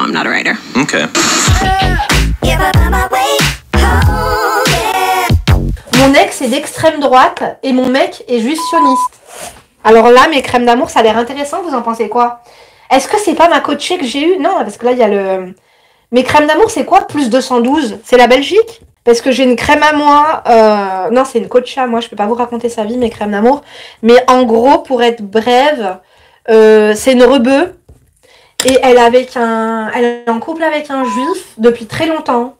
I'm not a writer. Okay. Mon ex est d'extrême droite et mon mec est juste sioniste. Alors là, mes crèmes d'amour, ça a l'air intéressant, vous en pensez quoi? Est-ce que c'est pas ma coachée que j'ai eue? Non, parce que là, il y a le... Mes crèmes d'amour, c'est quoi? Plus 212? C'est la Belgique? Parce que j'ai une crème à moi... Non, c'est une coachée à moi, je peux pas vous raconter sa vie, mes crèmes d'amour. Mais en gros, pour être brève, c'est une rebeu. Et elle est en couple avec un juif depuis très longtemps.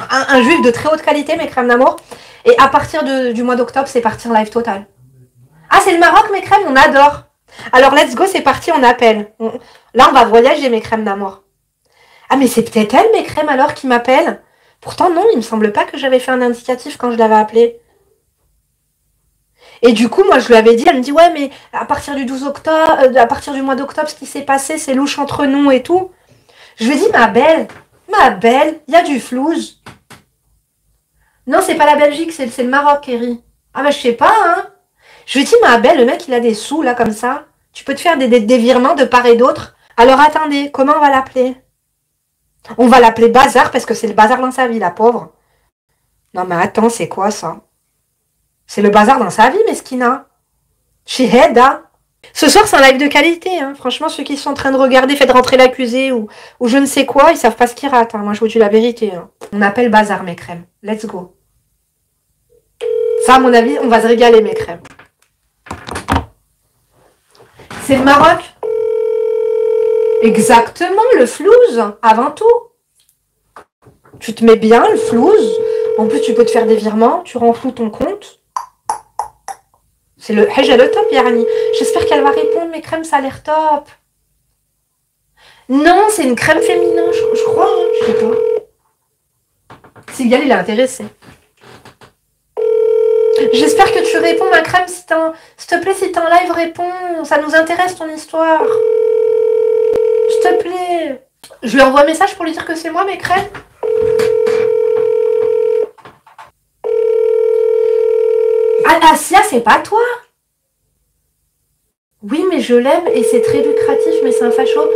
Un juif de très haute qualité, mes crèmes d'amour. Et à partir du mois d'octobre, c'est parti en live total. Ah, c'est le Maroc, mes crèmes, on adore. Alors, let's go, c'est parti, on appelle. Là, on va voyager, mes crèmes d'amour. Ah, mais c'est peut-être elle, mes crèmes, alors, qui m'appelle. Pourtant, non, il me semble pas que j'avais fait un indicatif quand je l'avais appelée. Et du coup, moi, je lui avais dit, elle me dit, ouais, mais à partir du 12 octobre, à partir du mois d'octobre, ce qui s'est passé, c'est louche entre nous et tout. Je lui ai dit, ma belle, il y a du flouze. Non, c'est pas la Belgique, c'est le Maroc, Kerry. Ah, bah, je sais pas, hein. Je lui ai dit, ma belle, le mec, il a des sous, là, comme ça. Tu peux te faire des virements de part et d'autre. Alors, attendez, comment on va l'appeler? On va l'appeler Bazar, parce que c'est le bazar dans sa vie, la pauvre. Non, mais attends, c'est quoi, ça? C'est le bazar dans sa vie, Meskina. Shiheda. Ce soir, c'est un live de qualité, hein. Franchement, ceux qui sont en train de regarder, faites rentrer l'accusé ou je ne sais quoi, ils savent pas ce qu'ils ratent, hein. Moi, je vous dis la vérité, hein. On appelle Bazar, mes crèmes. Let's go. Ça, à mon avis, on va se régaler, mes crèmes. C'est le Maroc? Exactement, le flouze, avant tout. Tu te mets bien, le flouze. En plus, tu peux te faire des virements, tu renfloues ton compte. C'est le Hajj le top, Yarni. J'espère qu'elle va répondre, mes crèmes, ça a l'air top. Non, c'est une crème féminin, je crois, hein, je sais pas. Sigal, il est intéressé. J'espère que tu réponds, ma crème, s'il te plaît, si t'es en live, réponds. Ça nous intéresse, ton histoire. S'il te plaît. Je lui envoie un message pour lui dire que c'est moi, mes crèmes. Ah, Asia, c'est pas toi? Oui, mais je l'aime et c'est très lucratif, mais c'est un facho.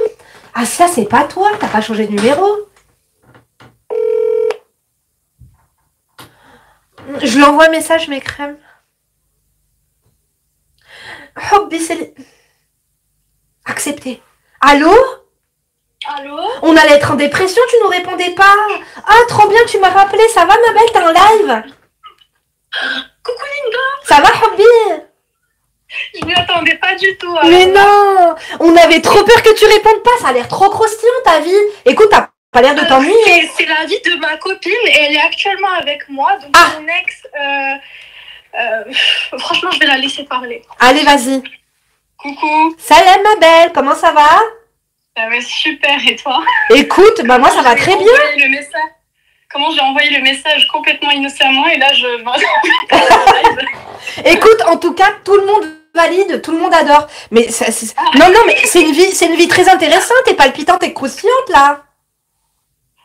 Asia, c'est pas toi? T'as pas changé de numéro? Je lui envoie un message, mes crèmes. Hobby, c'est... Accepté. Allô? Allô? On allait être en dépression, tu nous répondais pas. Ah, trop bien, tu m'as rappelé. Ça va, ma belle? T'es en live? Coucou Linda! Ça va, Hobby? Je m'y attendais pas du tout. Mais non! On avait trop peur que tu répondes pas. Ça a l'air trop croustillant, ta vie. Écoute, t'as pas l'air de t'ennuyer. C'est la vie de ma copine et elle est actuellement avec moi. Donc mon ex... franchement, je vais la laisser parler. Allez, vas-y. Coucou. Salam, ma belle. Comment ça va? Ça va super, et toi? Écoute, bah moi, ça va très bien. Le message. Comment j'ai envoyé le message complètement innocemment et là, je... Écoute, en tout cas, tout le monde valide, tout le monde adore. Mais non, mais c'est une vie très intéressante et palpitante et croustillante, là.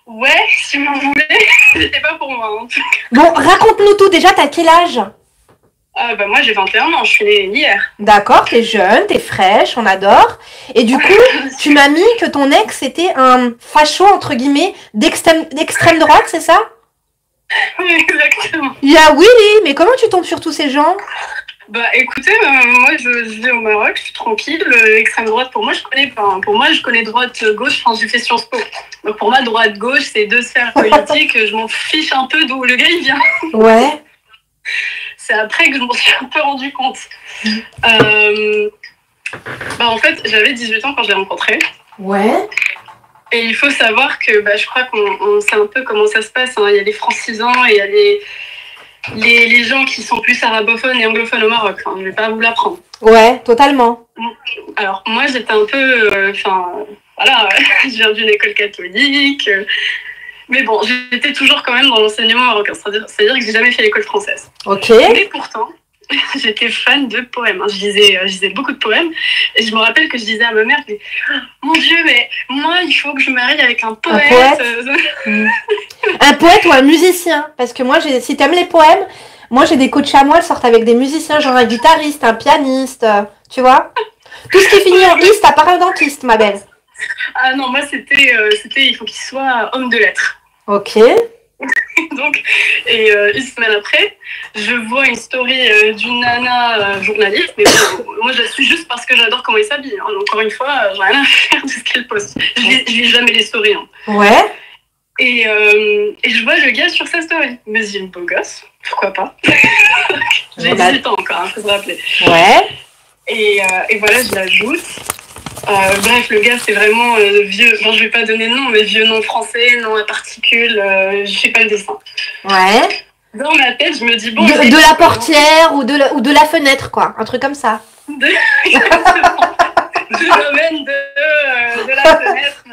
Ouais, si vous voulez. C'était pas pour moi, en tout cas. Bon, raconte-nous tout. Déjà, t'as quel âge? Bah moi, j'ai 21 ans. Je suis née hier. D'accord, t'es jeune, t'es fraîche, on adore. Et du coup, tu m'as mis que ton ex était un facho, entre guillemets, d'extrême droite, c'est ça? Oui, exactement. Ya Willy, mais comment tu tombes sur tous ces gens? Bah écoutez, moi je vis au Maroc, je suis tranquille. L'extrême droite, pour moi, je connais pas. Pour moi, je connais droite-gauche, enfin, j'ai fait Sciences Po. Donc pour moi, droite-gauche, c'est deux sphères politiques. Je m'en fiche un peu d'où le gars il vient. Ouais. C'est après que je m'en suis un peu rendu compte. Bah en fait, j'avais 18 ans quand je l'ai rencontré. Ouais. Et il faut savoir que je crois qu'on sait un peu comment ça se passe. Hein. Il y a les francisants et il y a les gens qui sont plus arabophones et anglophones au Maroc. Hein. Je vais pas vous l'apprendre. Ouais, totalement. Alors moi, j'étais un peu... voilà, je viens d'une école catholique. Mais bon, j'étais toujours quand même dans l'enseignement marocain. C'est-à-dire que j'ai jamais fait l'école française. Ok. Mais pourtant... j'étais fan de poèmes. Hein. Je lisais beaucoup de poèmes. Et je me rappelle que je disais à ma mère, mais, mon Dieu, mais moi, il faut que je me marie avec un poète. Un poète ou un musicien. Parce que moi, si t'aimes les poèmes, moi, j'ai des coachs à moi, elles sortent avec des musiciens, genre un guitariste, un pianiste, tu vois. Tout ce qui finit en iste, à part un dentiste, ma belle. Ah non, moi, c'était il faut qu'il soit homme de lettres. Ok. Donc, et une semaine après, je vois une story d'une nana journaliste, mais bon, moi je la suis juste parce que j'adore comment elle s'habille. Hein. Encore une fois, j'ai rien à faire de ce qu'elle poste. Je lis jamais les stories. Hein. Ouais. Et je vois le gars sur sa story. Mais il est beau gosse, pourquoi pas. J'ai 18 ans encore, hein, faut se rappeler. Ouais. Et voilà, je l'ajoute. Bref, le gars, c'est vraiment vieux. Bon, je vais pas donner de nom, mais vieux nom français, nom à particules. Je fais pas le dessin. Ouais. Dans ma tête, je me dis bon. De la portière ou de la fenêtre, quoi. Un truc comme ça. Du domaine de la fenêtre,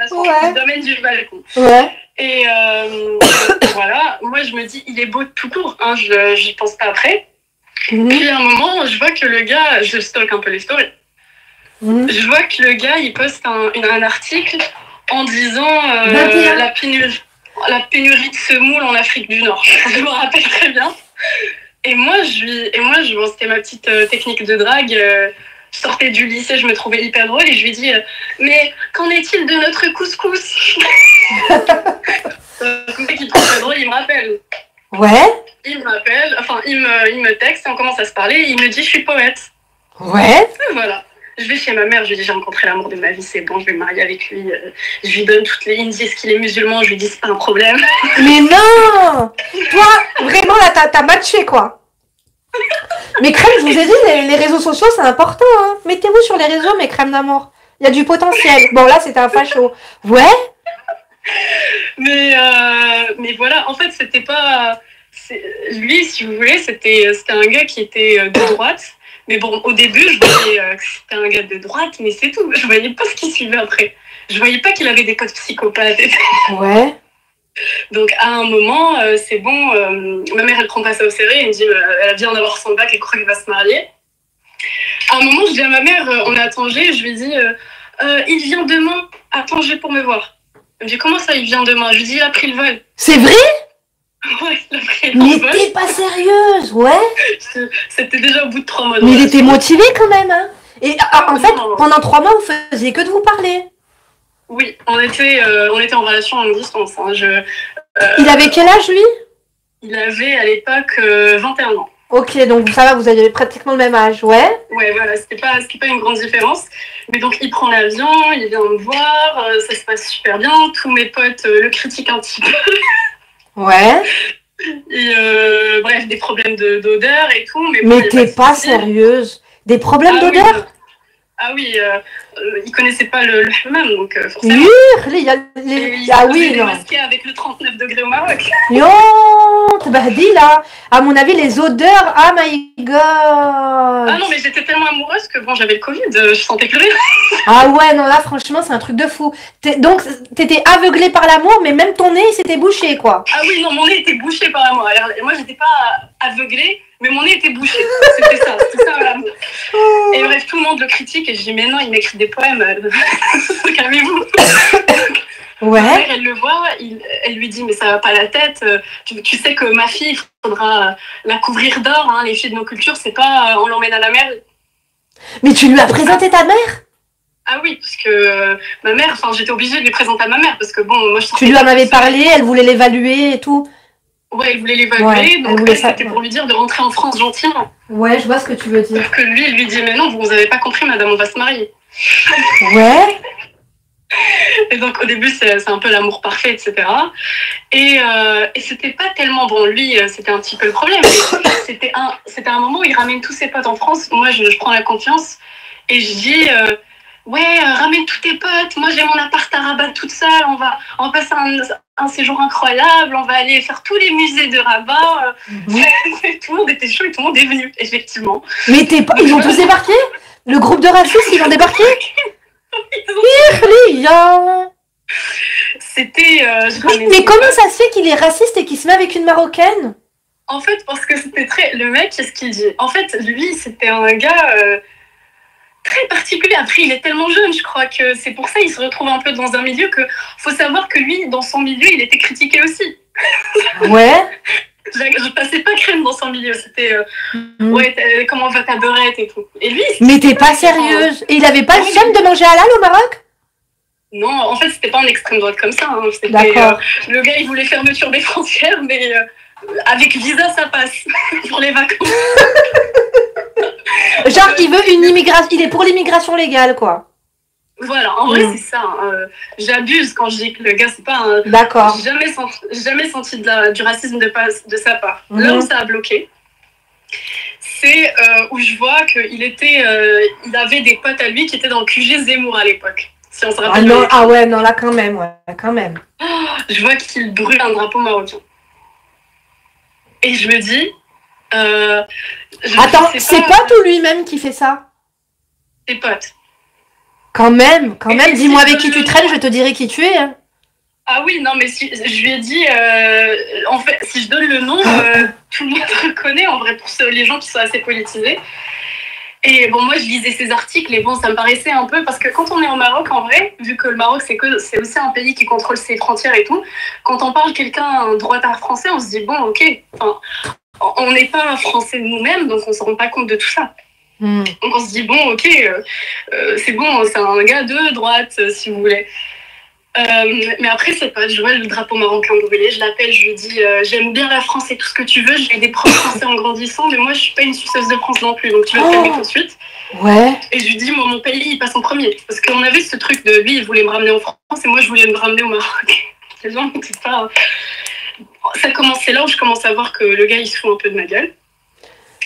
du domaine du balcon. Ouais. Et voilà, moi je me dis, il est beau tout court, hein, j'y pense pas après. Puis à un moment, je vois que le gars, je stocke un peu les stories. Je vois que le gars, il poste un article en disant la pénurie de semoule en Afrique du Nord. Je me rappelle très bien. Et moi, bon, c'était ma petite technique de drague. Je sortais du lycée, je me trouvais hyper drôle et je lui dis mais qu'en est-il de notre couscous? Le mec, il trouve ça drôle, il me rappelle. Ouais. Il m'appelle, enfin, il me texte et on commence à se parler et il me dit je suis poète. Ouais. Et voilà. Je vais chez ma mère, je lui dis j'ai rencontré l'amour de ma vie, c'est bon, je vais me marier avec lui. Je lui donne toutes les indices qu'il est musulman, je lui dis c'est pas un problème. Mais non! Toi, vraiment, là, t'as matché, quoi. Mais Crème, je vous ai dit, les réseaux sociaux, c'est important, hein. Mettez-vous sur les réseaux, mes crèmes d'amour. Il y a du potentiel. Bon, là, c'était un facho. Ouais? Mais voilà, en fait, c'était pas... Lui, si vous voulez, c'était un gars qui était de droite. Mais bon, au début, je voyais que c'était un gars de droite, mais c'est tout. Je voyais pas ce qui suivait après. Je voyais pas qu'il avait des potes psychopathes. Ouais. Donc, à un moment, c'est bon. Ma mère, elle prend pas ça au sérieux. Elle me dit, elle vient d'avoir son bac, elle croit qu'elle va se marier. À un moment, je dis à ma mère, on est à Tanger, je lui dis, il vient demain à Tanger pour me voir. Elle me dit, comment ça, il vient demain? Je lui dis, il a pris le vol. C'est vrai? Ouais, il a pris le Mais vol. t'es pas sérieuse, ouais? C'était déjà au bout de 3 mois. Mais il était motivé quand même, hein? Et en fait, Non. pendant 3 mois, vous faisiez que de vous parler. Oui, on était en relation à longue distance. Hein. Il avait quel âge, lui? Il avait à l'époque 21 ans. Ok, donc ça va, vous aviez pratiquement le même âge, ouais? Ouais, voilà, c'était pas une grande différence. Mais donc, il prend l'avion, il vient me voir, ça se passe super bien. Tous mes potes le critiquent un petit peu. Ouais. Et bref, des problèmes d'odeur et tout. Mais bon, t'es pas sérieuse? Des problèmes d'odeur? Oui, ah oui, ils connaissaient pas le hammam, donc forcément. Oui, ah oui, il est masqué avec le 39 degrés au Maroc. Yo, t'bahdi là. À mon avis, les odeurs, oh my god. Ah non, mais j'étais tellement amoureuse que bon, j'avais le Covid, je sentais plus rien. Ah ouais, non là, franchement, c'est un truc de fou. Donc, t'étais aveuglée par l'amour, mais même ton nez, s'était bouché, quoi. Ah oui, non, mon nez était bouché par l'amour. Alors, moi, j'étais pas aveuglée, mais mon nez était bouché. C'était ça l'amour. Et bref, tout le monde le critique et je dis, mais non, il m'écrit des poèmes. Calmez-vous. Ouais. Ma mère, elle le voit, elle lui dit, mais ça va pas la tête. Tu sais que ma fille, il faudra la couvrir d'or. Hein, les filles de nos cultures, c'est pas on l'emmène à la mer. Mais tu lui as présenté ta mère? Ah oui, parce que ma mère, enfin, j'étais obligée de lui présenter à ma mère parce que bon, moi je. Tu lui en avais parlé, elle voulait l'évaluer et tout. Ouais, elle voulait l'évaluer, donc c'était pour lui dire de rentrer en France gentiment. Ouais, je vois ce que tu veux dire. Sauf que lui, il lui dit, mais non, vous avez pas compris, madame, on va se marier. Ouais. Et donc au début, c'est un peu l'amour parfait, etc. Et c'était pas tellement bon. Lui, c'était un petit peu le problème. C'était un moment où il ramène tous ses potes en France. Moi, je prends la confiance et je dis. Ouais, ramène tous tes potes. Moi, j'ai mon appart à Rabat toute seule. On va passer un séjour incroyable. On va aller faire tous les musées de Rabat. Tout le monde était chaud et tout le monde est venu, effectivement. Mais ils ont tous débarqué? Le groupe de racistes, ils ont débarqué? C'était. Mais comment ça se fait qu'il est raciste et qu'il se met avec une Marocaine? En fait, parce que c'était le mec, qu'est-ce qu'il dit? En fait, lui, c'était un gars. Très particulier. Après, il est tellement jeune, je crois que c'est pour ça qu'il se retrouve un peu dans un milieu que faut savoir que lui, dans son milieu, il était critiqué aussi. Ouais. Je passais pas crème dans son milieu. C'était ouais, comment va ta beurette et tout. Et lui. Mais t'es pas sérieuse. Et il avait pas le seum de manger halal au Maroc? Non, en fait, c'était pas un extrême droite comme ça. Hein. D'accord. Le gars, il voulait fermeture des frontières, mais avec visa, ça passe pour les vacances. Genre, il veut une immigration, il est pour l'immigration légale, quoi. Voilà, en vrai, c'est ça. J'abuse quand je dis que le gars, c'est pas un. D'accord. J'ai jamais senti du racisme de sa part. Là où ça a bloqué, c'est où je vois qu'il il avait des potes à lui qui étaient dans le QG Zemmour à l'époque. Si on se rappelle. Ouais, non, là quand même, quand même. Je vois qu'il brûle un drapeau marocain. Et je me dis. Attends, c'est pote ou lui-même qui fait ça? Ses potes. Quand même, dis-moi avec qui tu traînes, je te dirai qui tu es. Hein. Ah oui, non, mais si, je lui ai dit, en fait, si je donne le nom, tout le monde reconnaît, en vrai, pour les gens qui sont assez politisés. Et bon, moi, je lisais ces articles et bon, ça me paraissait un peu, parce que quand on est au Maroc, en vrai, vu que le Maroc, c'est aussi un pays qui contrôle ses frontières et tout, quand on parle quelqu'un, un droitard français, on se dit, bon, ok, on n'est pas français nous-mêmes, donc on ne se rend pas compte de tout ça. Donc on se dit, bon, ok, c'est bon, c'est un gars de droite, si vous voulez. Mais après, c'est pas, je vois le drapeau marocain brûlé, je l'appelle, je lui dis, j'aime bien la France et tout ce que tu veux, j'ai des profs français en grandissant, mais moi, je suis pas une suceuse de France non plus, donc tu vas te calmer tout de suite. Ouais. Et je lui dis, moi, mon pays, il passe en premier. Parce qu'on avait ce truc de lui, il voulait me ramener en France, et moi, je voulais me ramener au Maroc. Les gens n'étaient pas... C'est là où je commence à voir que le gars, il se fout un peu de ma gueule.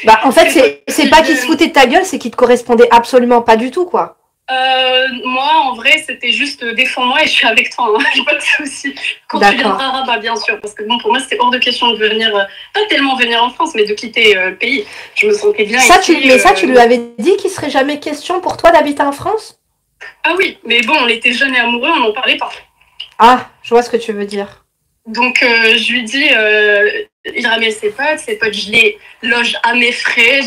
Bah, en fait, c'est pas qu'il se foutait de ta gueule, c'est qu'il te correspondait absolument pas du tout, quoi. Moi, en vrai, c'était juste défends-moi et je suis avec toi. Hein. J'ai pas de soucis. Quand tu viendras à Rabat, bien sûr. Parce que bon, pour moi, c'était hors de question de venir, pas tellement venir en France, mais de quitter le pays. Je me sentais bien ici. Mais ça, tu lui avais dit qu'il serait jamais question pour toi d'habiter en France? Ah oui, mais bon, on était jeunes et amoureux, on n'en parlait pas. Ah, je vois ce que tu veux dire. Donc, je lui dis, il ramène ses potes, je les loge à mes frais.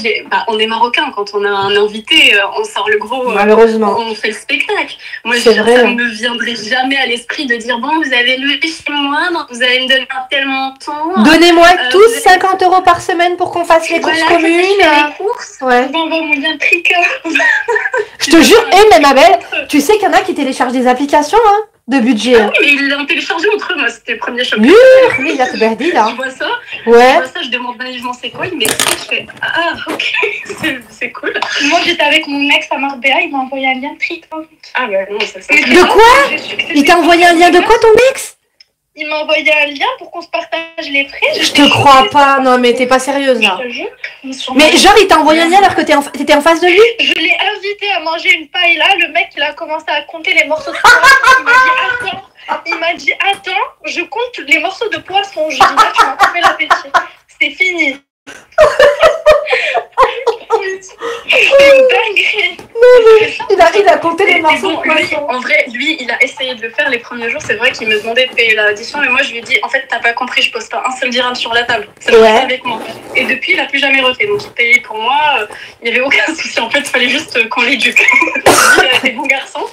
On est marocains, quand on a un invité, on sort le gros. Malheureusement. On fait le spectacle. Moi, ça ne me viendrait jamais à l'esprit de dire, bon, vous avez loué chez moi, donc vous allez me donner un tel montant. Donnez-moi tous 50 € par semaine pour qu'on fasse les courses communes. Les courses. Ouais. On va mon lien tricot. Je te jure, mais ma belle, tu sais qu'il y en a qui téléchargent des applications, hein, de budget. Ah oui, mais ils l'ont téléchargé entre eux, moi, c'était le premier choc. Oui, il a te berdi, là. Je vois ça. Ouais. Je vois ça, je demande naïvement c'est quoi, il m'explique, je fais ah, ok, c'est cool. Moi, j'étais avec mon ex à Marbella, il m'a envoyé un lien tricot. Ah, bah non, ça c'est. De quoi? Il t'a envoyé un lien de quoi, ton ex? Il m'a envoyé un lien pour qu'on se partage les frais. Je te crois pas, non mais t'es pas sérieuse là. Je te jure. Mais genre il t'a envoyé un lien alors que t'étais en face de lui? Je l'ai invité à manger une paella, le mec il a commencé à compter les morceaux de poisson. Il m'a dit attends, je compte les morceaux de poisson. Je dis là tu m'as coupé l'appétit. C'est fini. C'est une dinguerie. Il a compté les morceaux de poisson. En vrai, lui, il a essayé de le faire les premiers jours. C'est vrai qu'il me demandait de payer l'addition, mais moi je lui ai dit en fait, t'as pas compris, je pose pas un seul dirham sur la table. Ça le avec moi. Et depuis, il a plus jamais refait. Donc il payait pour moi. Il n'y avait aucun souci. En fait, il fallait juste qu'on l'éduque. Il était bon garçon.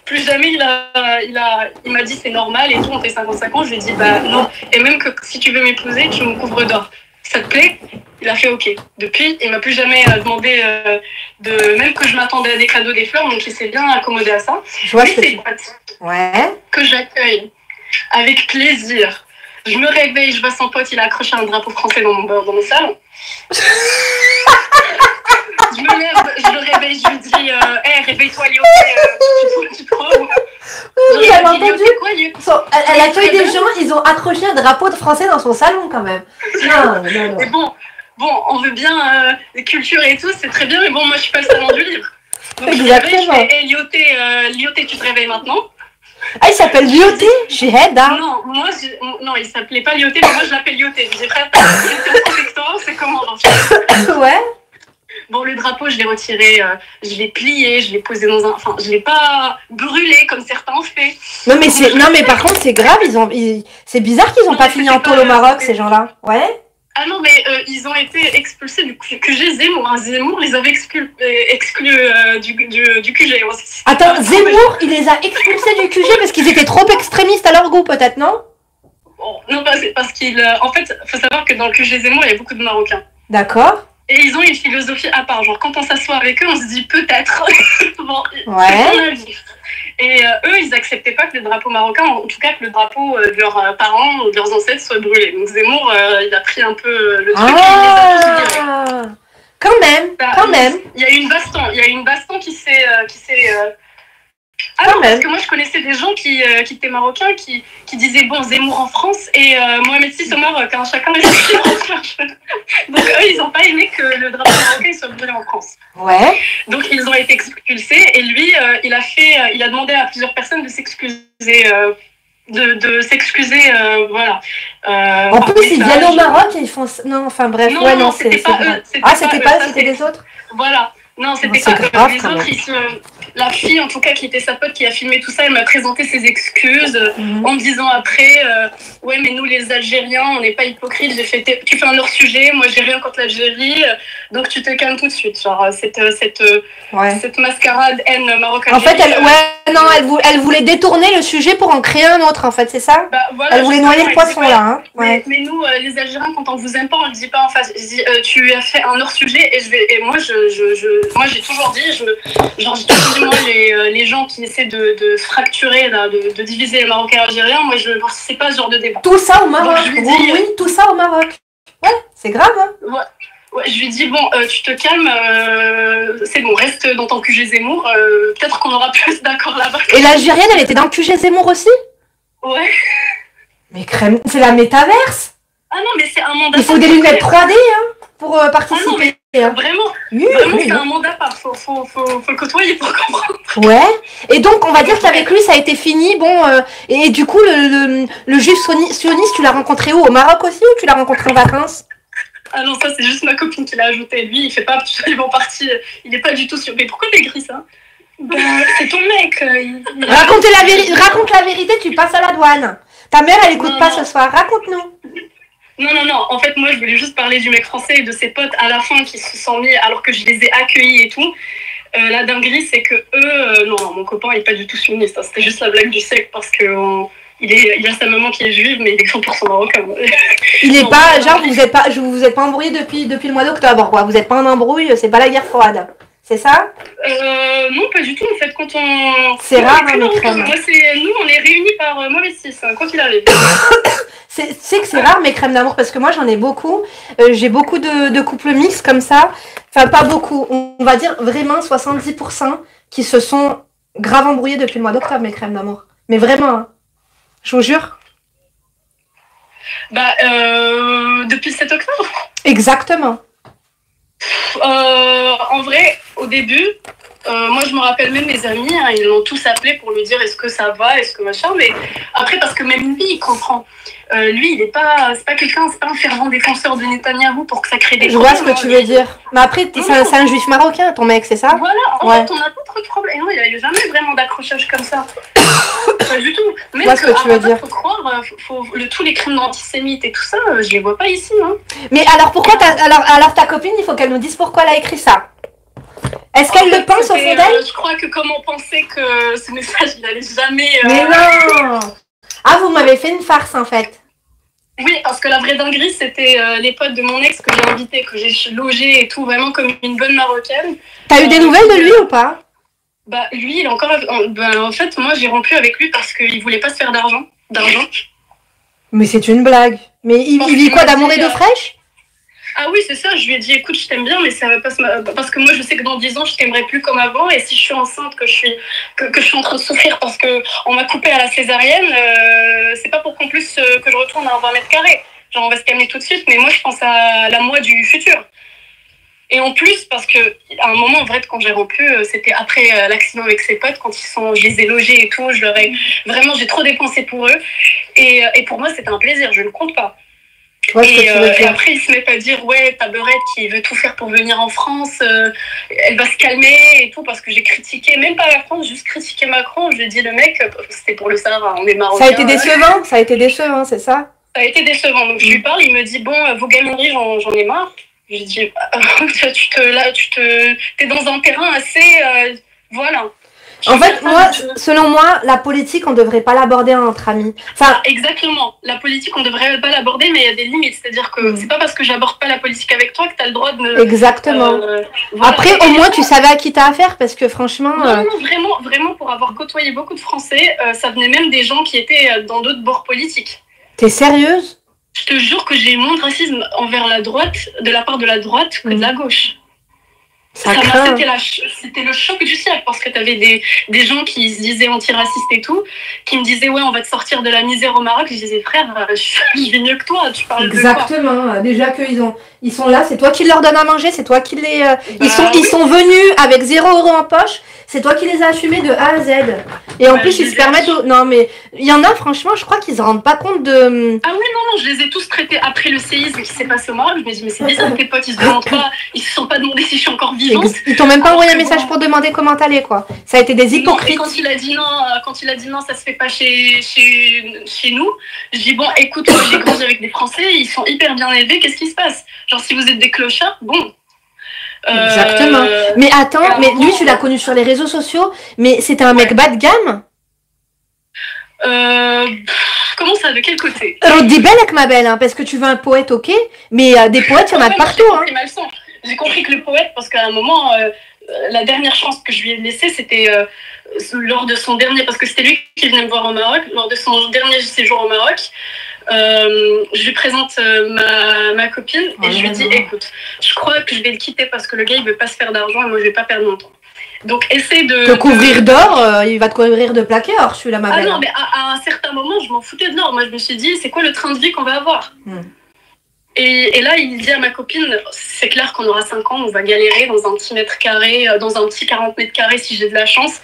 Plus jamais il m'a dit c'est normal et tout, on fait 55 ans. Je lui ai dit bah non. Et même que si tu veux m'épouser, tu me couvres d'or. Ça te plaît? Il a fait ok. Depuis, il m'a plus jamais demandé même que je m'attendais à des cadeaux, des fleurs, donc il s'est bien accommodé à ça. Je vois mais c'est que j'accueille avec plaisir. Je me réveille, je vois son pote, il a accroché un drapeau français dans mon salon. Je me lève, je le réveille, je lui dis hey, réveille-toi, Lyoté, tu crois vous avez entendu quoi, elle accueille des gens, ils ont accroché un drapeau de français dans son salon quand même. Non. Mais bon, on veut bien culture et tout, c'est très bien, mais bon, moi je suis pas le salon du livre. Donc exactement. Je fais hey, Lyoté, tu te réveilles maintenant? Ah, il s'appelle Lyoté? Shiheda. Non, il s'appelait pas Lyoté, mais moi je l'appelle Lyoté. Je dis frère, c'est comment Ouais. Bon, le drapeau, je l'ai retiré, je l'ai plié, je l'ai posé dans un... Enfin, je l'ai pas brûlé comme certains ont fait. Non, mais par contre, c'est grave, c'est bizarre qu'ils ont pas fini en tôle au Maroc, ces gens-là. Ouais. Ah non, mais ils ont été expulsés du QG Zemmour. Zemmour les avait exclus du QG. Attends, Zemmour, il les a expulsés du QG parce qu'ils étaient trop extrémistes à leur goût, peut-être, non? Non, parce qu'il... En fait, il faut savoir que dans le QG Zemmour, il y a beaucoup de Marocains. D'accord. Et ils ont une philosophie à part. Genre, quand on s'assoit avec eux, on se dit peut-être. Bon, ouais. Et eux, ils acceptaient pas que le drapeau marocain, en tout cas que le drapeau de leurs parents ou de leurs ancêtres soit brûlé. Donc Zemmour, il a pris un peu le truc et il les a tous virés. Quand même. Il y a eu une baston qui s'est Quand même. parce que moi je connaissais des gens qui étaient marocains qui disaient bon Zemmour en France et Mohamed VI Omar quand chacun les donc eux ils n'ont pas aimé que le drapeau marocain soit brûlé en France. Ouais. Donc ils ont été expulsés et lui il a demandé à plusieurs personnes de s'excuser de s'excuser voilà. En plus ils viennent au Maroc et ils font non enfin bref non c'était pas eux. C'était des autres. Voilà. Non, c'était pas grave, les autres. La fille, en tout cas, qui était sa pote, qui a filmé tout ça, elle m'a présenté ses excuses en me disant après, ouais, mais nous, les Algériens, on n'est pas hypocrites. Tu fais un hors-sujet, moi, j'ai rien contre l'Algérie, donc tu te calmes tout de suite. Genre, cette mascarade haine marocaine. En fait, elle voulait détourner le sujet pour en créer un autre, en fait, c'est ça? Voilà, elle voulait noyer le poisson, là. Hein. Mais nous, les Algériens, quand on vous aime pas, on le dit pas en face. Je dis, tu as fait un hors-sujet et moi, moi, j'ai toujours dit, moi, les gens qui essaient de fracturer, là, de diviser les Marocains et Algériens, moi, je ne participe pas à ce genre de débat. Tout ça au Maroc. Oui, tout ça au Maroc. Ouais, c'est grave. Hein. Ouais, je lui dis, bon, tu te calmes, c'est bon, reste dans ton QG Zemmour, peut-être qu'on aura plus d'accord là-bas. Et l'Algérienne, elle était dans le QG Zemmour aussi? Ouais. Mais crème, c'est la métaverse. Ah non, mais c'est un mandat. Il faut des lunettes 3D hein, pour participer. Vraiment, c'est un mandat part. Faut le côtoyer pour comprendre. Ouais. Et donc, on va dire qu'avec lui, ça a été fini. Bon, et du coup, le juif sioniste, tu l'as rencontré où? Au Maroc aussi ou tu l'as rencontré en vacances? Ah non, ça, c'est juste ma copine qui l'a ajouté. Lui, il fait pas absolument partie. Il est pas du tout sûr. Mais pourquoi t'écris ça? C'est ton mec. Raconte la vérité, tu passes à la douane. Ta mère, elle écoute pas ce soir. Raconte-nous. Non. En fait, moi, je voulais juste parler du mec français et de ses potes à la fin qui se sont mis, alors que je les ai accueillis et tout. La dinguerie, c'est que eux... non, mon copain, il est pas du tout sioniste. Hein. C'était juste la blague du siècle parce que... il a sa maman qui est juive, mais il est 100% marocain. Il est pas... Genre, vous êtes pas embrouillé depuis le mois d'octobre, quoi. Vous êtes pas en embrouille, c'est pas la guerre froide. C'est ça? Non, pas du tout. En fait, quand on... C'est rare, hein, mes crèmes. Nous, on est réunis par Mohamed VI, quand il arrive. C'est que c'est rare mes crèmes d'amour parce que moi j'en ai beaucoup. J'ai beaucoup de couples mixtes comme ça. Enfin, pas beaucoup. On va dire vraiment 70% qui se sont grave embrouillés depuis le mois d'octobre, mes crèmes d'amour. Mais vraiment, hein. Je vous jure. Depuis le 7 octobre. Exactement. En vrai, au début, moi je me rappelle même mes amis, hein, ils l'ont tous appelé pour lui dire est-ce que ça va, est-ce que machin, mais après parce que même lui il comprend. Lui il est pas, c'est pas un fervent défenseur de Netanyahou pour que ça crée des problèmes. Je vois ce que tu veux dire. Mais après c'est un juif marocain ton mec, c'est ça? Voilà, en fait on a pas trop de problèmes. Et non, il n'y a eu jamais vraiment d'accrochage comme ça. Pas du tout. Même je vois ce que tu veux dire. Faut croire, tous les crimes d'antisémites et tout ça, je les vois pas ici. Hein. Mais alors pourquoi alors ta copine, il faut qu'elle nous dise pourquoi elle a écrit ça. Est-ce qu'elle le pense au fond d'elle? Je crois que comme on pensait que ce message il allait jamais... Mais non. Ah, vous m'avez fait une farce en fait. Oui, parce que la vraie dinguerie, c'était les potes de mon ex que j'ai invité, que j'ai logé et tout, vraiment comme une bonne Marocaine. T'as eu des nouvelles de lui ou pas? Lui, il est encore... en fait, moi, j'ai rompu avec lui parce qu'il voulait pas se faire d'argent. Mais c'est une blague. Mais il vit quoi, d'amour et d'eau fraîche? Ah oui, c'est ça. Je lui ai dit, écoute, je t'aime bien, mais ça va pas parce que moi, je sais que dans 10 ans, je t'aimerai plus comme avant. Et si je suis enceinte, que je suis en train de souffrir parce qu'on m'a coupé à la césarienne, c'est pas pour qu'en plus que je retourne à 20 mètres carrés. Genre, on va se calmer tout de suite. Mais moi, je pense à la moi du futur. Et en plus, parce que à un moment, en vrai, quand j'ai rompu, c'était après l'accident avec ses potes, quand je les ai logés et tout, vraiment, j'ai trop dépensé pour eux. Et pour moi, c'était un plaisir, je ne compte pas. Et après, il se met à dire, ouais, ta beurette qui veut tout faire pour venir en France, elle va se calmer et tout, parce que j'ai critiqué, même pas la France, juste critiqué Macron. Je lui ai dit, le mec, c'était pour le Sahara, on est marocains. Ça a été décevant, c'est ça? Ça a été décevant. Donc je lui parle, il me dit, bon, vos gamineries, j'en ai marre. Je lui dis, t'es dans un terrain assez... voilà. En fait, moi, selon moi, la politique, on devrait pas l'aborder entre amis. Enfin, exactement. La politique, on devrait pas l'aborder, mais il y a des limites. C'est-à-dire que c'est pas parce que j'aborde pas la politique avec toi que tu as le droit de me... Exactement. Voilà. Après, au moins, tu savais à qui t'as affaire, parce que franchement... Non, vraiment, pour avoir côtoyé beaucoup de Français, ça venait même des gens qui étaient dans d'autres bords politiques. T'es sérieuse? Je te jure que j'ai moins de racisme envers la droite, de la part de la droite, que de la gauche. C'était le choc du siècle parce que tu avais des gens qui se disaient antiracistes et tout, qui me disaient ouais, on va te sortir de la misère au Maroc. Je disais frère, je vis mieux que toi, tu parles exactement. De quoi? Déjà qu'ils sont là, c'est toi qui leur donnes à manger, c'est toi qui les ils sont venus avec 0 € en poche, c'est toi qui les as assumés de A à Z. Et en plus ils se permettent non mais il y en a franchement, je crois qu'ils se rendent pas compte de... Ah oui, non, je les ai tous traités après le séisme qui s'est passé au Maroc. Je me dis mais c'est bizarre, tes potes ils se demandent pas, ils se sont pas demandé si je suis encore vivante. Ils t'ont même pas envoyé un message pour demander comment t'allais, quoi. Ça a été des hypocrites. Non, quand il a dit non, ça se fait pas chez nous. Je dis bon, écoute, moi j'ai grandi avec des Français, ils sont hyper bien élevés, qu'est-ce qui se passe? Genre si vous êtes des clochards, bon. Exactement. Mais attends, mais lui tu l'as connu sur les réseaux sociaux, mais c'était un mec bas de gamme? Comment ça, de quel côté? Dis belle avec ma belle, hein, parce que tu veux un poète, ok, mais des poètes, il y en a partout. J'ai compris que le poète, parce qu'à un moment, la dernière chance que je lui ai laissée, c'était lors de son dernier, parce que c'était lui qui venait me voir au Maroc, lors de son dernier séjour au Maroc, je lui présente ma copine et je lui dis écoute, je crois que je vais le quitter parce que le gars il veut pas se faire d'argent et moi je vais pas perdre mon temps. Donc essaie de... Te couvrir d'or, il va te couvrir de plaqué or, je suis là ma belle. Ah non, mais à un certain moment, je m'en foutais de l'or. Moi je me suis dit, c'est quoi le train de vie qu'on va avoir? Et là, il dit à ma copine, c'est clair qu'on aura 5 ans, on va galérer dans un petit mètre carré, dans un petit 40 mètres carrés si j'ai de la chance.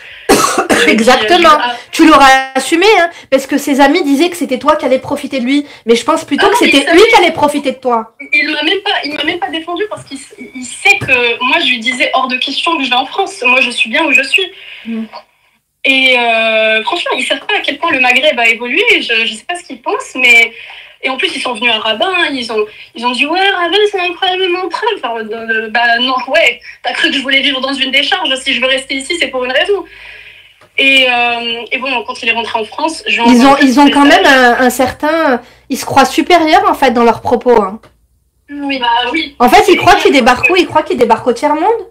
Exactement. Tu l'auras assumé, hein, parce que ses amis disaient que c'était toi qui allais profiter de lui. Mais je pense plutôt que c'était lui qui allait profiter de toi. Il m'a même pas défendu parce qu'il sait que moi, je lui disais hors de question que je vais en France. Moi, je suis bien où je suis. Et franchement, ils savent pas à quel point le Maghreb a évolué. Je sais pas ce qu'ils pensent, mais... Et en plus, ils sont venus à Rabat, hein, ils ont dit ouais, Rabat, c'est incroyablement près. Enfin, bah non, ouais, t'as cru que je voulais vivre dans une décharge? Si je veux rester ici, c'est pour une raison. Et bon, quand il est rentré en France, ils ont quand même un certain... Ils se croient supérieurs, en fait, dans leurs propos. Hein. Oui, bah oui. En fait, ils croient qu'ils débarquent où? Ils croient qu'ils débarquent au tiers-monde?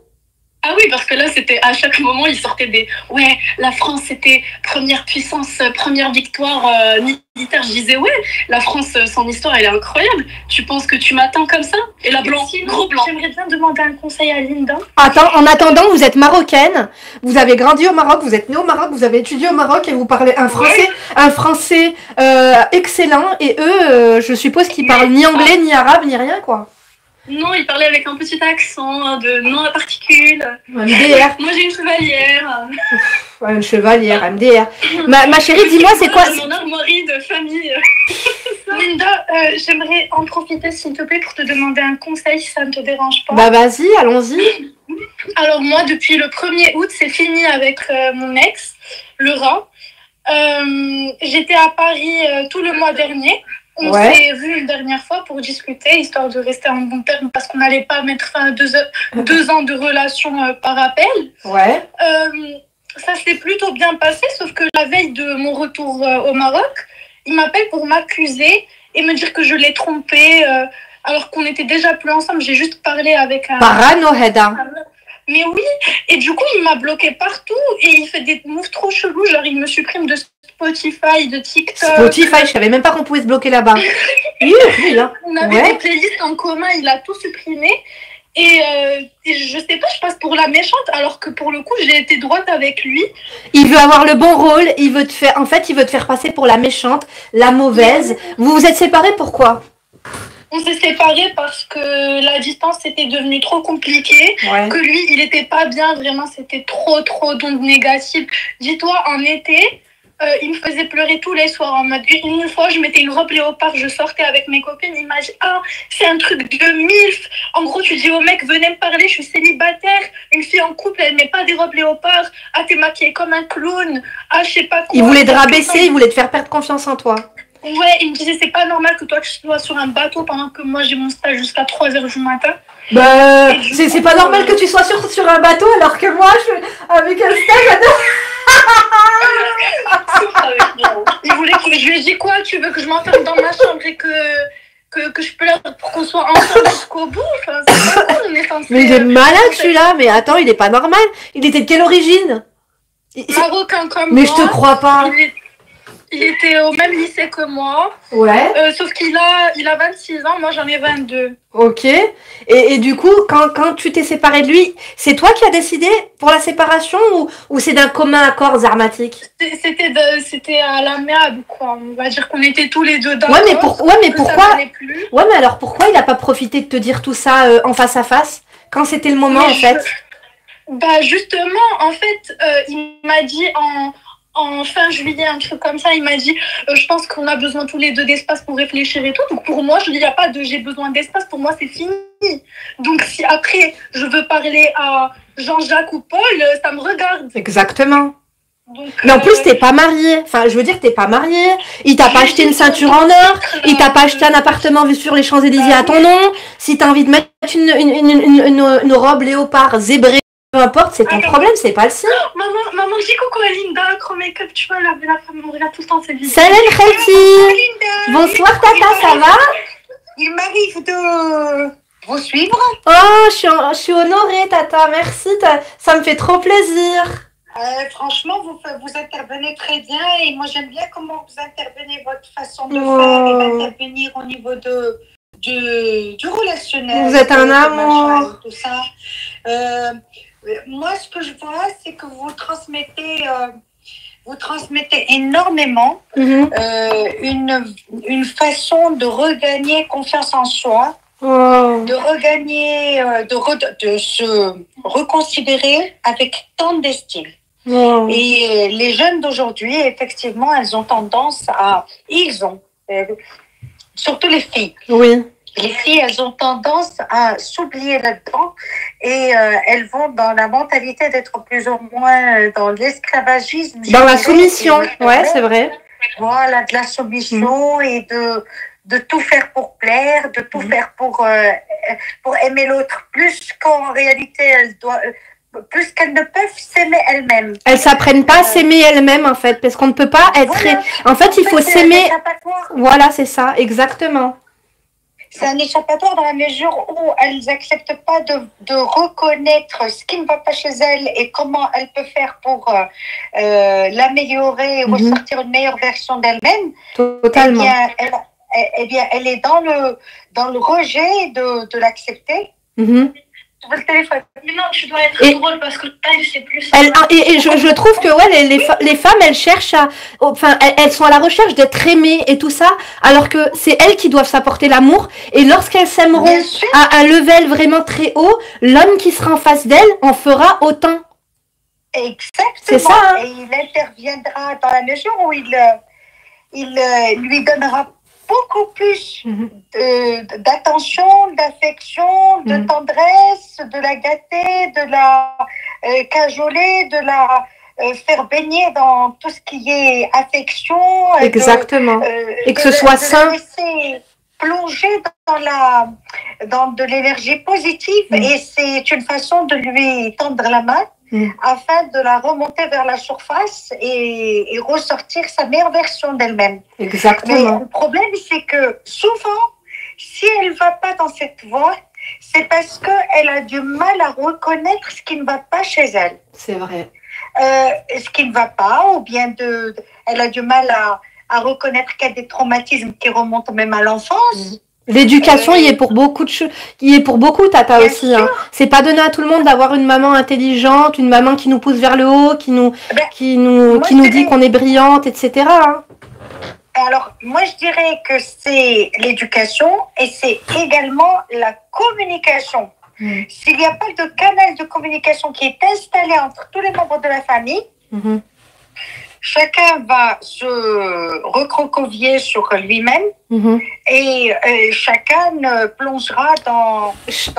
Ah oui, parce que là, c'était à chaque moment, ils sortaient des... Ouais, la France, c'était première puissance, première victoire militaire. Je disais, ouais, la France, son histoire, elle est incroyable. Tu penses que tu m'attends comme ça? Et la blanc, gros blanc. J'aimerais bien demander un conseil à Linda. Attends, en attendant, vous êtes marocaine, vous avez grandi au Maroc, vous êtes née au Maroc, vous avez étudié au Maroc et vous parlez un français excellent. Et eux, je suppose qu'ils parlent ni anglais, ni arabe, ni rien, quoi. Non, il parlait avec un petit accent de nom à particules. MDR. Moi, j'ai une chevalière. Une chevalière, MDR. Ma chérie, dis-moi, c'est quoi? Mon armoirie de famille. Linda, j'aimerais en profiter, s'il te plaît, pour te demander un conseil, si ça ne te dérange pas. Bah vas-y, allons-y. Alors moi, depuis le 1er août, c'est fini avec mon ex, Laurent. J'étais à Paris tout le mois dernier. On s'est vu une dernière fois pour discuter, histoire de rester en bon terme, parce qu'on n'allait pas mettre fin à 2 ans de relation par appel. Ouais. Ça s'est plutôt bien passé, sauf que la veille de mon retour au Maroc, il m'appelle pour m'accuser et me dire que je l'ai trompé, alors qu'on n'était déjà plus ensemble. J'ai juste parlé avec un... Parano, Heda. Mais oui, et du coup, il m'a bloqué partout et il fait des moves trop chelous, genre il me supprime de Spotify, de TikTok. Spotify, je savais même pas qu'on pouvait se bloquer là-bas. On avait des playlists en commun, il a tout supprimé. Et je sais pas, je passe pour la méchante, alors que pour le coup, j'ai été droite avec lui. Il veut avoir le bon rôle, il veut te faire passer pour la méchante, la mauvaise. Vous vous êtes séparés, pourquoi? On s'est séparés parce que la distance était devenue trop compliquée, que lui, il était pas bien, vraiment, c'était trop d'ondes négatives. Dis-toi, en été, il me faisait pleurer tous les soirs en mode... Une fois, je mettais une robe léopard, je sortais avec mes copines, il m'a dit « Ah, c'est un truc de MILF !» En gros, tu dis au mec « Venez me parler, je suis célibataire. Une fille en couple, elle met pas des robes léopard. Ah, t'es maquillée comme un clown. Ah, je sais pas quoi. » Il voulait te rabaisser, il voulait te faire perdre confiance en toi. Ouais, il me disait c'est pas normal que toi tu sois sur un bateau pendant que moi j'ai mon stage jusqu'à 3h du matin. Bah, c'est pas normal que tu sois sur un bateau alors que moi je suis avec un stage à Il voulait que je lui ai dit quoi? Tu veux que je m'enferme dans ma chambre et que je pleure pour qu'on soit ensemble jusqu'au bout? Enfin, c'est pas cool, on est censé... Mais il est malade celui-là, mais attends, il est pas normal. Il était de quelle origine? Marocain comme mais moi. Mais je te crois pas. Il était au même lycée que moi. Ouais. Sauf qu'il a 26 ans, moi j'en ai 22. Ok. Et du coup, quand tu t'es séparée de lui, c'est toi qui as décidé pour la séparation ou c'est d'un commun accord zarmatique? C'était à l'amiable, quoi. On va dire qu'on était tous les deux d'accord. Ouais, mais pourquoi? Ouais, mais alors pourquoi il a pas profité de te dire tout ça en face à face quand c'était le moment, en fait? Bah justement, en fait, il m'a dit en fin juillet, un truc comme ça, il m'a dit je pense qu'on a besoin tous les deux d'espace pour réfléchir et tout. Donc pour moi, je dis, il n'y a pas de j'ai besoin d'espace, pour moi c'est fini. Donc si après je veux parler à Jean-Jacques ou Paul, ça me regarde. Exactement. Donc, mais en plus, t'es pas mariée. Enfin, je veux dire, t'es pas mariée. Il t'a pas acheté une ceinture en or. Il t'a pas acheté un appartement vu sur les Champs-Élysées à ton nom. Si t'as envie de mettre une robe léopard zébrée, peu importe, c'est ton problème, c'est pas le sien. Maman, dis coucou à Linda, Acro Makeup, tu vois, la femme, on regarde tout le temps cette vidéo. Salut Khalti. Bonsoir Tata, ça va? Il m'arrive de vous suivre. Oh, je suis honorée Tata, merci, ça me fait trop plaisir. Franchement, vous intervenez très bien et moi j'aime bien comment vous intervenez, votre façon de faire et d'intervenir au niveau du relationnel. Vous êtes un amour. Tout ça. Moi, ce que je vois, c'est que vous transmettez énormément une façon de regagner confiance en soi, de regagner, de se reconsidérer avec tant d'estime. Et les jeunes d'aujourd'hui, effectivement, elles ont tendance surtout les filles. Oui. Les filles, elles ont tendance à s'oublier là-dedans et elles vont dans la mentalité d'être plus ou moins dans l'esclavagisme. Dans la soumission, ouais, c'est vrai. Voilà, de la soumission et de tout faire pour plaire, de tout faire pour aimer l'autre, plus qu'en réalité, elles doivent... plus qu'elles ne peuvent s'aimer elles-mêmes. Elles s'apprennent pas à s'aimer elles-mêmes, en fait, parce qu'on ne peut pas être... Voilà. En fait, il faut s'aimer... Voilà, c'est ça, exactement. C'est un échappatoire dans la mesure où elles n'acceptent pas de reconnaître ce qui ne va pas chez elles et comment elles peuvent faire pour l'améliorer et ressortir une meilleure version d'elles-mêmes. Totalement. Eh bien, elle est dans le rejet de l'accepter. Le téléphone. Mais non, tu dois être drôle parce que elle sait plus. Et je trouve que ouais, les femmes, elles cherchent elles sont à la recherche d'être aimées et tout ça, alors que c'est elles qui doivent s'apporter l'amour. Et lorsqu'elles s'aimeront à un level vraiment très haut, l'homme qui sera en face d'elles en fera autant. Exactement. C'est ça. Hein. Et il interviendra dans la mesure où il lui donnera beaucoup plus d'attention, d'affection, de tendresse, de la gâter, de la cajoler, de la faire baigner dans tout ce qui est affection. Exactement. Et que ce soit sain. Laisser plonger dans de l'énergie positive et c'est une façon de lui tendre la main afin de la remonter vers la surface et ressortir sa meilleure version d'elle-même. Exactement. Mais le problème, c'est que souvent, si elle ne va pas dans cette voie, c'est parce qu'elle a du mal à reconnaître ce qui ne va pas chez elle. C'est vrai. Ce qui ne va pas, ou bien elle a du mal à reconnaître qu'il y a des traumatismes qui remontent même à l'enfance. L'éducation y est pour beaucoup Tata aussi. Hein. C'est pas donné à tout le monde d'avoir une maman intelligente, une maman qui nous pousse vers le haut, qui nous dit qu'on est brillante, etc. Hein. Alors, moi, je dirais que c'est l'éducation et c'est également la communication. S'il n'y a pas de canal de communication qui est installé entre tous les membres de la famille, chacun va se recroqueviller sur lui-même et chacun plongera dans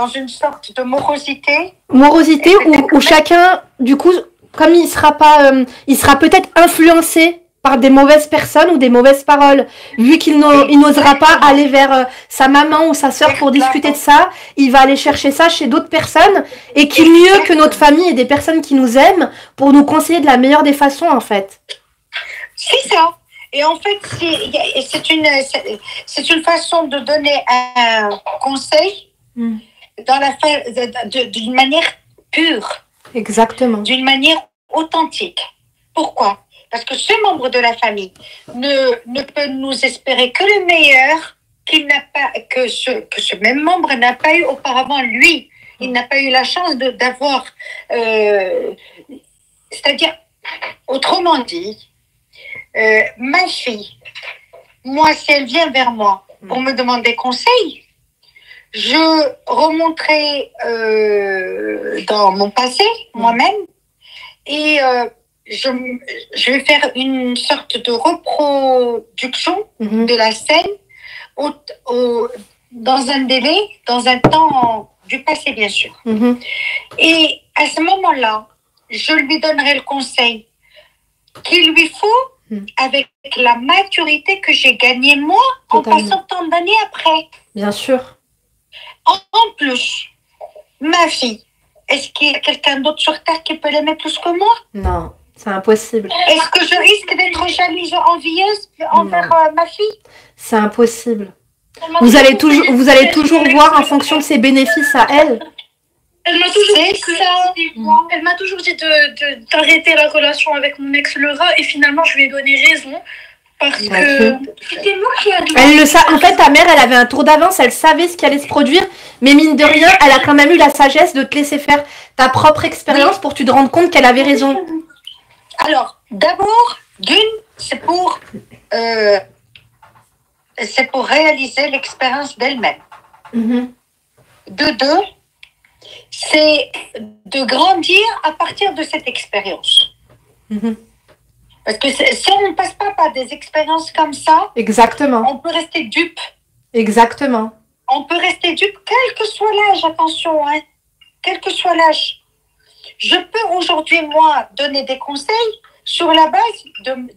une sorte de morosité. Morosité où chacun, du coup, comme il sera peut-être influencé par des mauvaises personnes ou des mauvaises paroles. Vu qu'il n'osera pas aller vers sa maman ou sa sœur pour discuter de ça, il va aller chercher ça chez d'autres personnes. Et qui mieux que notre famille et des personnes qui nous aiment pour nous conseiller de la meilleure des façons, en fait. C'est ça. Et en fait, c'est une façon de donner un conseil d'une manière pure. Exactement. D'une manière authentique. Pourquoi? Parce que ce membre de la famille ne peut nous espérer que le meilleur que ce même membre n'a pas eu auparavant, lui. Il n'a pas eu la chance d'avoir... c'est-à-dire, autrement dit, ma fille, moi, si elle vient vers moi pour me demander conseil, je remonterai dans mon passé, moi-même, et je vais faire une sorte de reproduction de la scène dans un délai, dans un temps du passé, bien sûr. Et à ce moment-là, je lui donnerai le conseil qu'il lui faut avec la maturité que j'ai gagnée moi en passant tant d'années après. Bien sûr. En plus, ma fille, est-ce qu'il y a quelqu'un d'autre sur Terre qui peut l'aimer plus que moi? Non, c'est impossible. Est-ce que je risque d'être jalouse, envieuse envers ma fille? C'est impossible. Vous allez toujours voir en fonction de ses bénéfices à elle. Elle m'a toujours dit d'arrêter la relation avec mon ex Laura et finalement je lui ai donné raison parce que c'était moi qui a donné. En fait, ta mère, elle avait un tour d'avance, elle savait ce qui allait se produire, mais mine de rien, elle a quand même eu la sagesse de te laisser faire ta propre expérience pour que tu te rendes compte qu'elle avait raison. Alors, d'abord, c'est pour réaliser l'expérience d'elle-même. De deux, c'est de grandir à partir de cette expérience. Parce que si on ne passe pas par des expériences comme ça, exactement, on peut rester dupe. Exactement. On peut rester dupe, quel que soit l'âge, attention, hein, quel que soit l'âge. Je peux aujourd'hui, moi, donner des conseils sur la base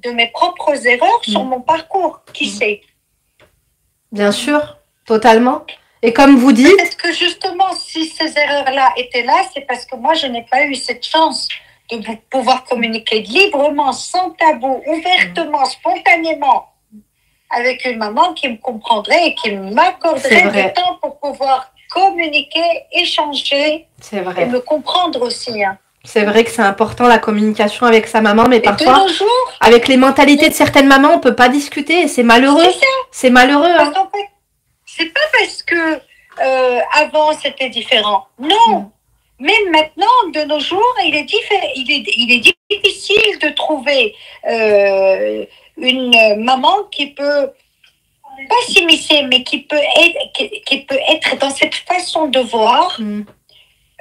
de mes propres erreurs, sur mon parcours. Qui sait? Bien sûr, totalement. Et comme vous dites... Peut-être que justement, si ces erreurs-là étaient là, c'est parce que moi, je n'ai pas eu cette chance de pouvoir communiquer librement, sans tabou, ouvertement, spontanément, avec une maman qui me comprendrait et qui m'accorderait du temps pour pouvoir communiquer, échanger et me comprendre aussi. Hein. C'est vrai que c'est important la communication avec sa maman, mais parfois, avec les mentalités de certaines mamans, on ne peut pas discuter et c'est malheureux. C'est malheureux. Parce qu'en fait, c'est pas parce que avant c'était différent. Non. Même maintenant, de nos jours, il est difficile de trouver une maman qui peut pas s'immiscer, mais qui peut être dans cette façon de voir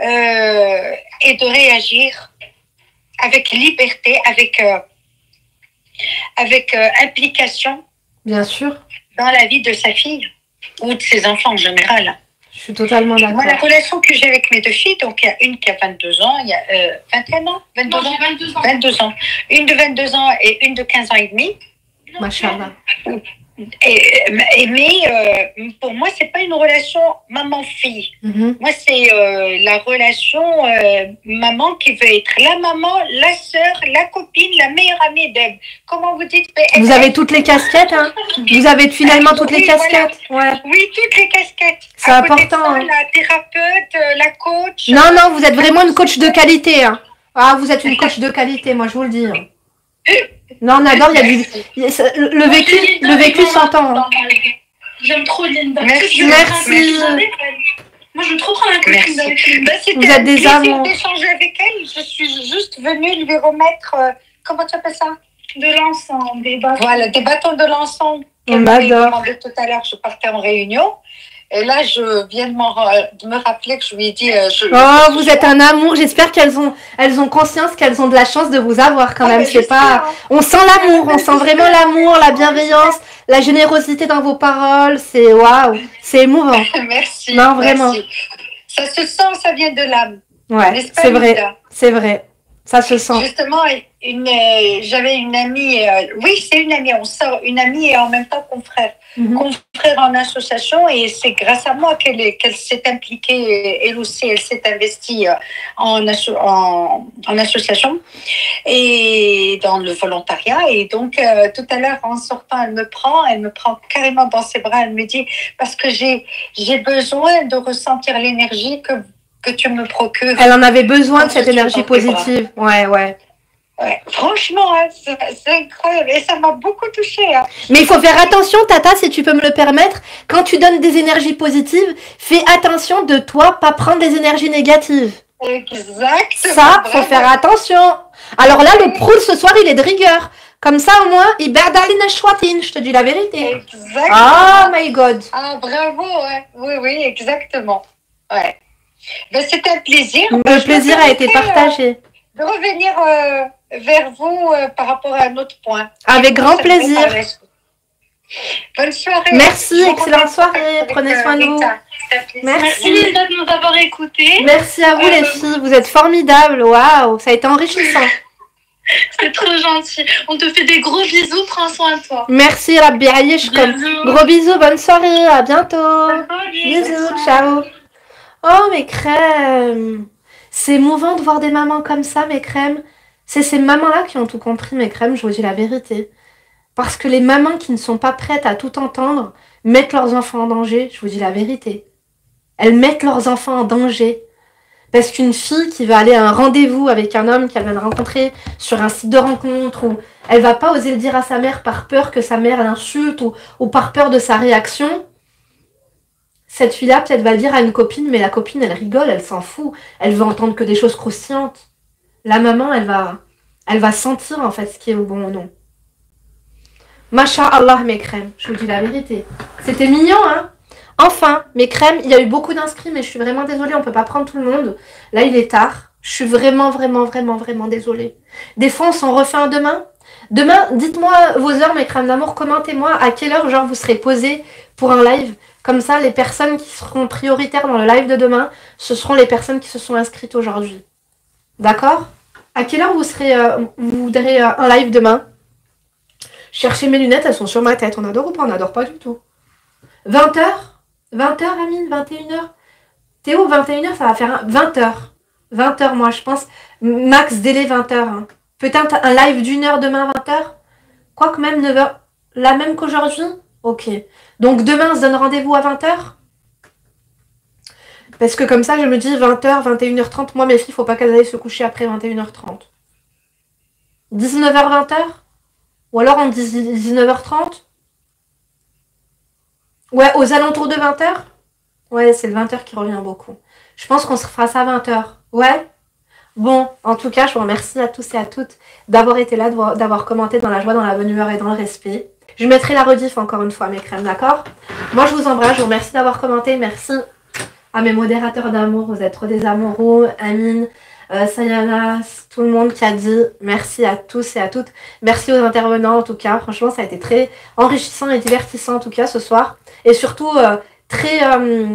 et de réagir avec liberté, avec implication. Bien sûr. Dans la vie de sa fille ou de ses enfants en général. Je suis totalement d'accord. Moi, la relation que j'ai avec mes deux filles, donc il y a une qui a 22 ans, il y a 21 ans, 22 ans, 22 ans. Une de 22 ans et une de 15 ans et demi. Machallah. Mais pour moi, c'est pas une relation maman-fille. Moi, c'est la relation maman qui veut être la maman, la sœur, la copine, la meilleure amie d'Eb. Comment vous dites? Vous avez toutes les casquettes, hein? Vous avez finalement toutes les casquettes. Voilà. Ouais. Oui, toutes les casquettes. C'est important. Ça, la thérapeute, la coach. Non, vous êtes vraiment une coach de qualité. Hein. Ah, vous êtes une coach de qualité, moi je vous le dis. Hein. Non, Nador, il y a du... Le vécu s'entend. Hein. J'aime trop Linda. Merci. Moi, je veux trop prendre un coaching avec Linda. Vous êtes des amants. D'échanger avec elle, je suis juste venue lui remettre... comment tu appelles ça? De l'encens, des bâtons. Voilà, des bâtons de l'encens. On adore. Tout à l'heure, je partais en réunion. Et là, je viens de me rappeler que je lui ai dit... vous êtes un amour. J'espère qu'elles ont conscience qu'elles ont de la chance de vous avoir quand même. C'est pas... On sent l'amour, on sent vraiment l'amour, la bienveillance, la générosité dans vos paroles. C'est waouh, c'est émouvant. Merci. Non, vraiment. Merci. Ça se sent, ça vient de l'âme. Ouais, c'est vrai. C'est vrai. Ça se sent. Justement, j'avais une amie, oui, c'est une amie, on sort, une amie et en même temps confrère. Confrère en association, et c'est grâce à moi qu'elle s'est impliquée, elle aussi, elle s'est investie en association et dans le volontariat. Et donc, tout à l'heure, en sortant, elle me prend carrément dans ses bras, elle me dit, parce que j'ai besoin de ressentir l'énergie que tu me procures. Elle en avait besoin de cette énergie positive. Ouais. Ouais, franchement, hein, c'est incroyable et ça m'a beaucoup touchée. Hein. Mais il faut faire attention, Tata, si tu peux me le permettre. Quand tu donnes des énergies positives, fais attention de toi, pas prendre des énergies négatives. Exact. Ça, faut faire attention. Alors là, le proul ce soir, il est de rigueur. Comme ça, au moins, il berdaline chouatine, je te dis la vérité. Exactement. Oh my God. Ah, bravo, ouais. Oui, exactement. Ouais. Ben, c'était un plaisir. Le plaisir a été partagé. De revenir vers vous par rapport à un autre point. Avec grand plaisir. Bonne soirée. Merci, excellente soirée. Prenez soin de vous. Merci Lisa de nous avoir écoutés. Merci à vous les filles, vous êtes formidables. Waouh, ça a été enrichissant. C'est trop gentil. On te fait des gros bisous, prends soin de toi. Merci Rabbi Ayesh. Gros bisous, bonne soirée, à bientôt. Bisous, ciao. Oh mes crèmes. C'est émouvant de voir des mamans comme ça, mes crèmes. C'est ces mamans-là qui ont tout compris, mes crèmes, je vous dis la vérité. Parce que les mamans qui ne sont pas prêtes à tout entendre mettent leurs enfants en danger, je vous dis la vérité. Elles mettent leurs enfants en danger. Parce qu'une fille qui va aller à un rendez-vous avec un homme qu'elle vient de rencontrer sur un site de rencontre, ou elle va pas oser le dire à sa mère par peur que sa mère l'insulte, ou par peur de sa réaction, cette fille-là peut-être va le dire à une copine, mais la copine elle rigole, elle s'en fout, elle veut entendre que des choses croustillantes. La maman elle va sentir en fait ce qui est au bon ou non. Masha'Allah mes crèmes, je vous dis la vérité. C'était mignon hein. Enfin, mes crèmes, il y a eu beaucoup d'inscrits, mais je suis vraiment désolée, on peut pas prendre tout le monde. Là, il est tard. Je suis vraiment désolée. Des fois, on s'en refait un demain. Demain, dites-moi vos heures, mes crèmes d'amour. Commentez-moi à quelle heure, genre, vous serez posés pour un live. Comme ça, les personnes qui seront prioritaires dans le live de demain, ce seront les personnes qui se sont inscrites aujourd'hui. D'accord? À quelle heure vous voudrez un live demain? Cherchez mes lunettes, elles sont sur ma tête. On adore ou pas? On n'adore pas du tout. 20h 20h, Amine, 21h. Théo, 21h, ça va faire 20h. 20h, moi, je pense. Max délai 20h. Hein. Peut-être un live d'une heure demain, 20h. Quoique même 9h. La même qu'aujourd'hui? Ok. Donc demain, on se donne rendez-vous à 20h. Parce que comme ça, je me dis 20h, 21h30. Moi, mes filles, faut pas qu'elles aillent se coucher après 21h30. 19h, 20h. Ou alors on dit 19h30. Ouais, aux alentours de 20h. Ouais, c'est le 20h qui revient beaucoup. Je pense qu'on se fera ça à 20h. Ouais. Bon, en tout cas, je vous remercie à tous et à toutes d'avoir été là, d'avoir commenté dans la joie, dans la bonne humeur et dans le respect. Je mettrai la rediff encore une fois, mes crèmes, d'accord? Moi, je vous embrasse, je vous remercie d'avoir commenté. Merci à mes modérateurs d'amour. Vous êtes trop des amoureux. Amine, Sayana, tout le monde qui a dit merci à tous et à toutes. Merci aux intervenants, en tout cas. Franchement, ça a été très enrichissant et divertissant, en tout cas, ce soir. Et surtout, très...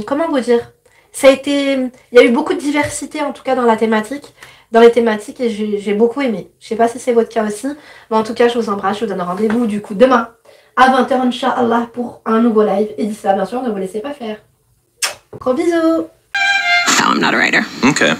comment vous dire? Ça a été... Il y a eu beaucoup de diversité, en tout cas, dans la thématique. Dans les thématiques, et j'ai beaucoup aimé. Je sais pas si c'est votre cas aussi. Mais en tout cas, je vous embrasse. Je vous donne rendez-vous, du coup, demain, à 20h, Inch'Allah, pour un nouveau live. Et d'ici là, bien sûr, ne vous laissez pas faire. Gros bisous! No, I'm not a writer. Okay.